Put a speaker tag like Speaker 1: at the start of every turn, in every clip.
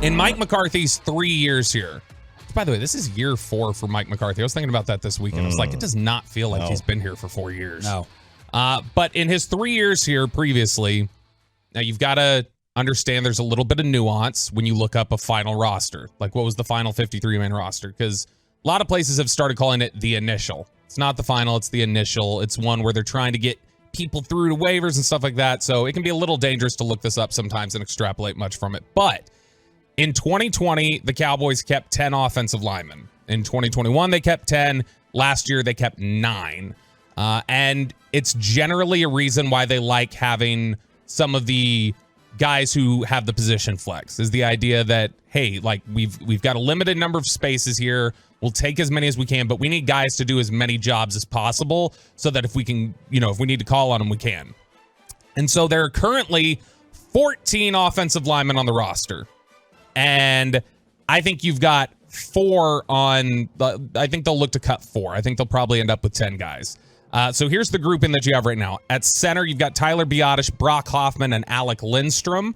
Speaker 1: In Mike McCarthy's 3 years here, by the way, this is year 4 for Mike McCarthy. I was thinking about that this weekend. I was like, it does not feel like he's been here for 4 years.
Speaker 2: No.
Speaker 1: But in his 3 years here previously, now you've got to understand there's a little bit of nuance when you look up a final roster. Like, what was the final 53-man roster? Because a lot of places have started calling it the initial. It's not the final, it's the initial. It's one where they're trying to get people through to waivers and stuff like that. So it can be a little dangerous to look this up sometimes and extrapolate much from it. But in 2020, the Cowboys kept 10 offensive linemen. In 2021, they kept 10. Last year, they kept 9. And it's generally a reason why they like having some of the guys who have the position flex, is the idea that, hey, like we've got a limited number of spaces here. We'll take as many as we can, but we need guys to do as many jobs as possible so that if we can, if we need to call on them, we can. And so there are currently 14 offensive linemen on the roster. And I think you've got 4 on I think they'll look to cut 4. I think they'll probably end up with 10 guys. So here's the grouping that you have right now. At center, you've got Tyler Biotish, Brock Hoffman, and Alec Lindstrom.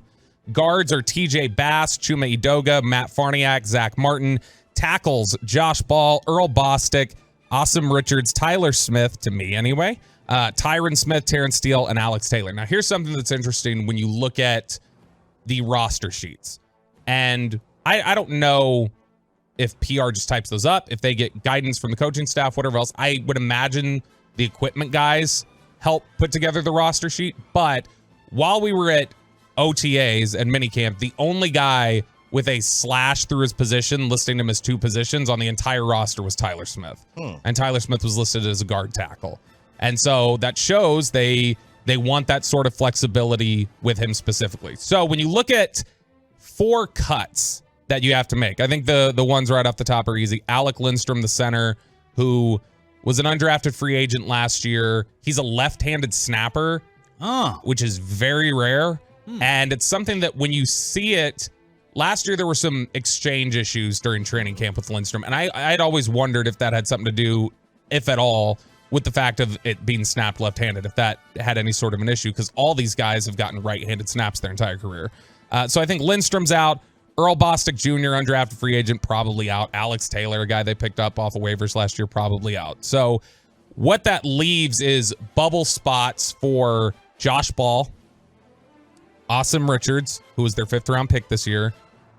Speaker 1: Guards are TJ Bass, Chuma Edoga, Matt Farniak, Zach Martin. Tackles, Josh Ball, Earl Bostic, Awesome Richards, Tyler Smith, to me anyway, Tyron Smith, Terrence Steele, and Alex Taylor. Now, here's something that's interesting when you look at the roster sheets. And I don't know if PR just types those up, if they get guidance from the coaching staff, whatever else. I would imagine the equipment guys help put together the roster sheet. But while we were at OTAs and minicamp, the only guy with a slash through his position, listing him as 2 positions on the entire roster, was Tyler Smith. And Tyler Smith was listed as a guard tackle. And so that shows they want that sort of flexibility with him specifically. So when you look at 4 cuts that you have to make, I think the ones right off the top are easy. Alec Lindstrom, the center, who was an undrafted free agent last year. He's a left-handed snapper, which is very rare. And it's something that when you see it, last year there were some exchange issues during training camp with Lindstrom. And I'd always wondered if that had something to do, if at all, with the fact of it being snapped left-handed, if that had any sort of an issue, because all these guys have gotten right-handed snaps their entire career. So I think Lindstrom's out. Earl Bostic Jr., undrafted free agent, probably out. Alex Taylor, a guy they picked up off of waivers last year, probably out. So what that leaves is bubble spots for Josh Ball, Awesome Richards, who was their 5th-round pick this year,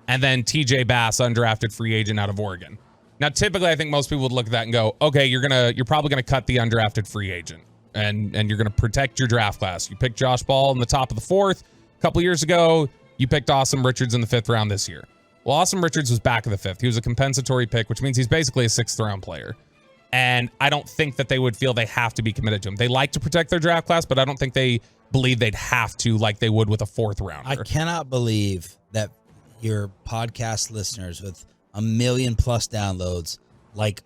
Speaker 1: and then TJ Bass, undrafted free agent out of Oregon. Now, typically, I think most people would look at that and go, okay, you're probably gonna cut the undrafted free agent, and you're gonna protect your draft class. You picked Josh Ball in the top of the 4th a couple years ago. You picked Awesome Richards in the 5th round this year. Well, Awesome Richards was back in the 5th. He was a compensatory pick, which means he's basically a 6th-round player. And I don't think that they would feel they have to be committed to him. They like to protect their draft class, but I don't think they believe they'd have to like they would with a 4th rounder.
Speaker 2: I cannot believe that your podcast listeners with 1 million+ downloads like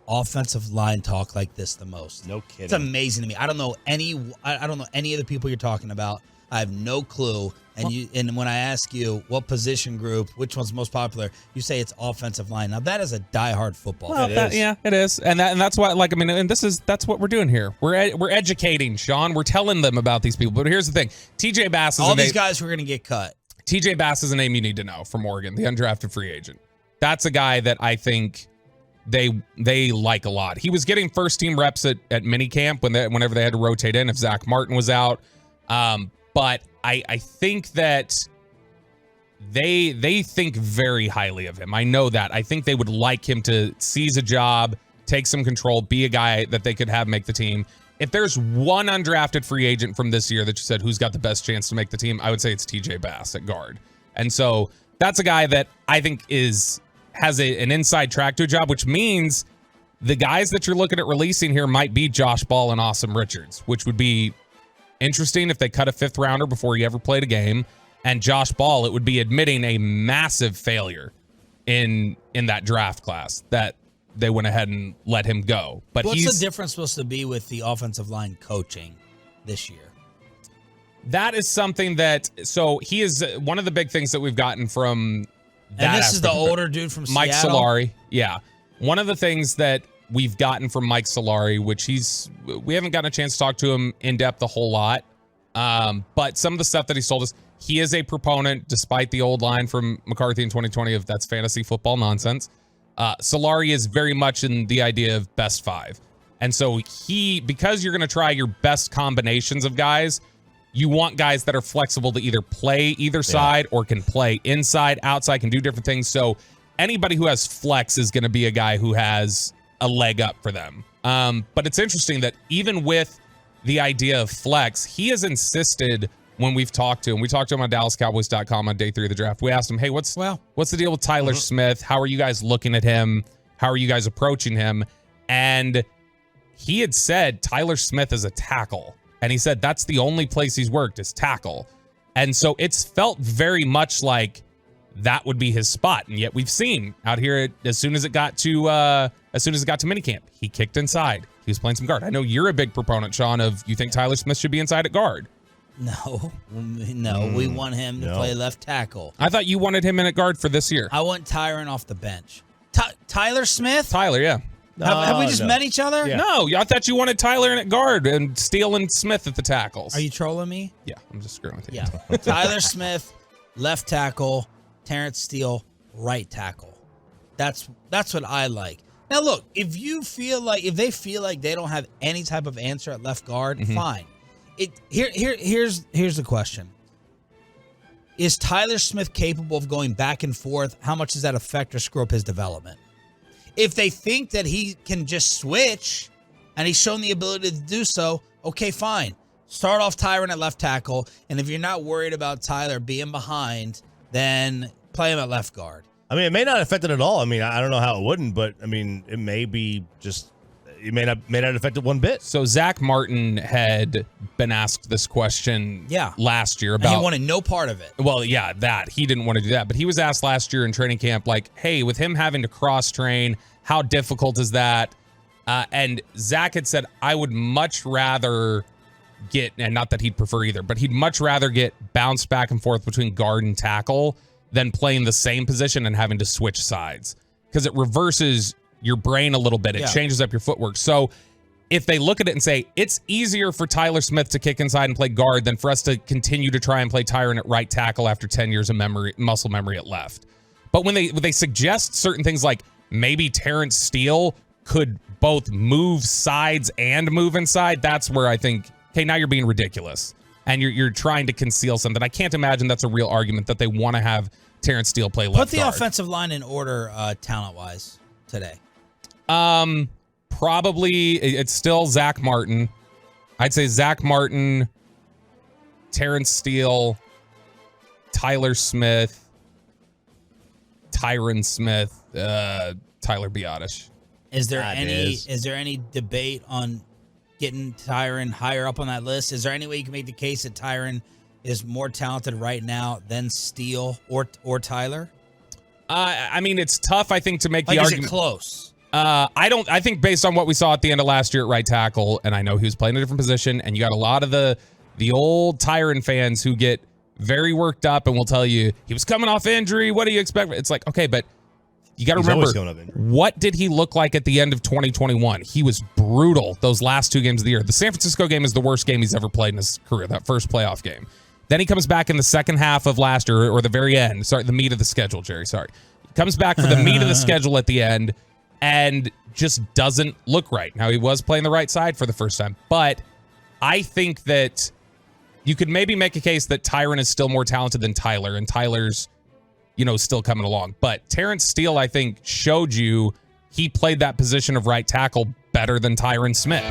Speaker 2: offensive line talk like this the most.
Speaker 3: No kidding.
Speaker 2: It's amazing to me. I don't know any of the people you're talking about. I have no clue. And when I ask you what position group, which one's most popular, you say it's offensive line. Now that is a diehard football.
Speaker 1: Well, yeah, it is, and that's why. That's what we're doing here. We're educating, Sean. We're telling them about these people. But here's the thing: TJ Bass is
Speaker 2: all these guys who are going to get cut.
Speaker 1: TJ Bass is a name you need to know from Oregon, the undrafted free agent. That's a guy that I think they like a lot. He was getting first team reps at minicamp whenever they had to rotate in if Zach Martin was out. But I think that they think very highly of him. I know that. I think they would like him to seize a job, take some control, be a guy that they could have make the team. If there's one undrafted free agent from this year that you said who's got the best chance to make the team, I would say it's TJ Bass at guard. And so that's a guy that I think has an inside track to a job, which means the guys that you're looking at releasing here might be Josh Ball and Awesome Richards, which would be interesting if they cut a 5th rounder before he ever played a game. And Josh Ball, it would be admitting a massive failure in that draft class that they went ahead and let him go. But
Speaker 2: what's the difference supposed to be with the offensive line coaching this year?
Speaker 1: That is something that, so he is one of the big things that we've gotten from that.
Speaker 2: And this is the older dude from
Speaker 1: Mike
Speaker 2: Seattle?
Speaker 1: Solari. Yeah. One of the things that we've gotten from Mike Solari, which we haven't gotten a chance to talk to him in depth a whole lot, But some of the stuff that he's told us, he is a proponent, despite the old line from McCarthy in 2020 of that's fantasy football nonsense. Solari is very much in the idea of best 5. And so because you're going to try your best combinations of guys, you want guys that are flexible to either play either side or can play inside, outside, can do different things. So anybody who has flex is going to be a guy who has a leg up for them. But it's interesting that even with the idea of flex, he has insisted when we've talked to him. We talked to him on DallasCowboys.com on day 3 of the draft. We asked him, hey, what's the deal with Tyler Smith? How are you guys looking at him? How are you guys approaching him? And he had said Tyler Smith is a tackle. And he said that's the only place he's worked is tackle. And so it's felt very much like that would be his spot. And yet we've seen out here as soon as it got to minicamp, he kicked inside. He was playing some guard. I know you're a big proponent, Sean, of you think Tyler Smith should be inside at guard.
Speaker 2: No, we want him to play left tackle.
Speaker 1: I thought you wanted him in at guard for this year.
Speaker 2: I want Tyron off the bench. Tyler Smith?
Speaker 1: Tyler, yeah.
Speaker 2: Have we just met each other?
Speaker 1: Yeah. No, I thought you wanted Tyler in at guard and Steele and Smith at the tackles.
Speaker 2: Are you trolling me?
Speaker 1: Yeah, I'm just screwing with you.
Speaker 2: Yeah. Tyler Smith, left tackle. Terrence Steele, right tackle. That's what I like. Now look, if they feel like they don't have any type of answer at left guard, fine. Here's the question. Is Tyler Smith capable of going back and forth? How much does that affect or screw up his development? If they think that he can just switch and he's shown the ability to do so, okay, fine. Start off Tyron at left tackle, and if you're not worried about Tyler being behind, then play him at left guard.
Speaker 3: I mean, it may not affect it at all. I mean, I don't know how it wouldn't, but I mean, it may be just it may not affect it one bit.
Speaker 1: So Zach Martin had been asked this question last year about.
Speaker 2: And he wanted no part of it.
Speaker 1: Well, yeah, that he didn't want to do that, but he was asked last year in training camp, like, hey, with him having to cross train, how difficult is that? And Zach had said, I would much rather get, and not that he'd prefer either, but he'd much rather get bounced back and forth between guard and tackle than playing the same position and having to switch sides, because it reverses your brain a little bit. It changes up your footwork. So if they look at it and say, it's easier for Tyler Smith to kick inside and play guard than for us to continue to try and play Tyron at right tackle after 10 years of muscle memory at left. But when they suggest certain things like maybe Terrence Steele could both move sides and move inside, that's where I think, okay, now you're being ridiculous. And you're trying to conceal something. I can't imagine that's a real argument that they want to have Terrence Steele play left
Speaker 2: Put the
Speaker 1: guard.
Speaker 2: offensive line in order talent-wise today.
Speaker 1: Probably it's still Zach Martin. I'd say Zach Martin, Terrence Steele, Tyler Smith, Tyron Smith, Tyler Biotish.
Speaker 2: Is there any debate on getting Tyron higher up on that list? Is there any way you can make the case that Tyron is more talented right now than Steele or Tyler?
Speaker 1: I mean, it's tough, I think, to make the argument.
Speaker 2: Is it close?
Speaker 1: I think based on what we saw at the end of last year at right tackle, and I know he was playing a different position, and you got a lot of the old Tyron fans who get very worked up and will tell you he was coming off injury. What do you expect? It's like, okay, but you got to remember, what did he look like at the end of 2021? He was brutal those last 2 games of the year. The San Francisco game is the worst game he's ever played in his career, that first playoff game. Then he comes back in the second half of last year, or the very end. Sorry, the meat of the schedule, Jerry. Sorry. Comes back for the meat of the schedule at the end and just doesn't look right. Now, he was playing the right side for the first time, but I think that you could maybe make a case that Tyron is still more talented than Tyler, and Tyler's, still coming along. But Terrence Steele, I think, showed you he played that position of right tackle better than Tyron Smith.